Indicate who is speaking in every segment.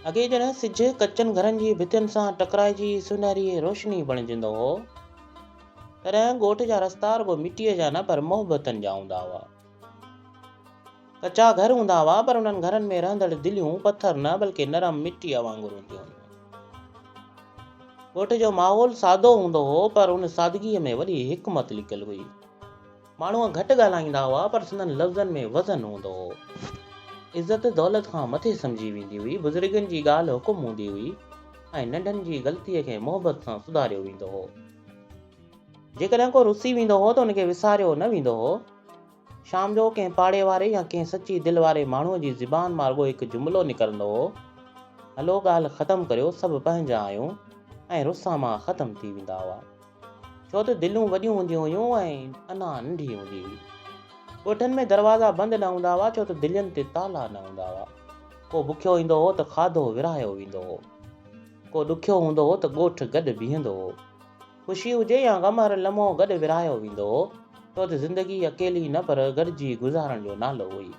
Speaker 1: अॻे जॾहिं सिॼु कचनि घरनि जी भितियुनि सां टकराइजी सुनहरी रोशनी बणिजंदो हो, तॾहिं ॻोठ जा रस्ता रुॻो मिटीअ जा न पर मोहबतनि जा हूंदा हुआ। कचा घर हूंदा हुआ पर उन्हनि घरनि में रहंदड़ दिलियूं पथर न बल्कि नरम मिटीअ वांगुरु हूंदियूं हुयूं। ॻोठ जो माहौल सादो हूंदो हो पर उन सादगीअ में वॾी हिकमत लिकियल हुई। माण्हू घटि ॻाल्हाईंदा हुआ पर संदनि लफ़्ज़नि में वज़न हूंदो हो। इज़त दौलत खां मथे सम्झी वेंदी हुई। बुज़ुर्गनि जी ॻाल्हि हुकुम हूंदी हुई ऐं नंढनि जी ग़लतीअ खे मोहबत सां सुधारियो वेंदो हो। जेकॾहिं को रुसी वेंदो हो त उनखे विसारियो न वेंदो हो। शाम जो कंहिं पाड़े वारे या कंहिं सची दिलि वारे माण्हूअ जी ज़ुबान मां रुॻो हिकु जुमिलो निकिरंदो हो, हलो ॻाल्हि ख़तमु करियो, सभु पंहिंजा आहियूं, ऐं रुस्सा मां ख़तमु थी वेंदा हुआ। छो त दिलियूं वॾियूं हूंदियूं हुयूं ऐं अना नंढी हूंदी हुई। ॻोठनि में दरवाज़ा बंदि न हूंदा हुआ छो त दिलियुनि ते ताला न हूंदा हुआ। को बुखियो ईंदो हो त खाधो विराहियो वेंदो हो। को ॾुखियो हूंदो हो त ॻोठ गॾु बीहंदो हो। ख़ुशी हुजे या ग़म हर लम्हो गॾु विराहियो वेंदो हो, छो त ज़िंदगी अकेली न पर गॾिजी गुज़ारण जो नालो हुई।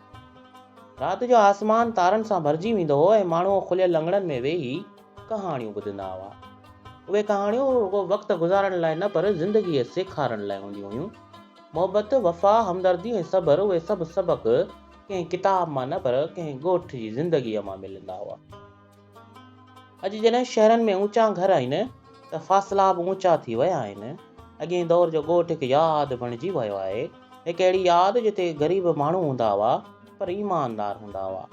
Speaker 1: राति जो आसमान तारनि सां भरिजी वेंदो हो ऐं माण्हू खुलियल लंगड़नि में वेही कहाणियूं ॿुधंदा हुआ। उहे कहाणियूं रुॻो वक़्तु गुज़ारण लाइ न पर ज़िंदगीअ सेखारण लाइ हूंदियूं हुयूं। मोहबत, वफ़ा, हमदर्दी ऐं सब्र, उहे सभु सबक़ कंहिं किताब मां न पर कंहिं ॻोठ जी ज़िंदगीअ मां मिलंदा हुआ। अॼु जॾहिं शहरनि में ऊचा घर आहिनि त फ़ासिला बि ऊचा थी विया आहिनि। अॻे दौर जो ॻोठ हिकु यादि बणिजी वियो आहे, हिकु अहिड़ी यादि जिते ग़रीब माण्हू हूंदा हुआ पर ईमानदार हूंदा हुआ।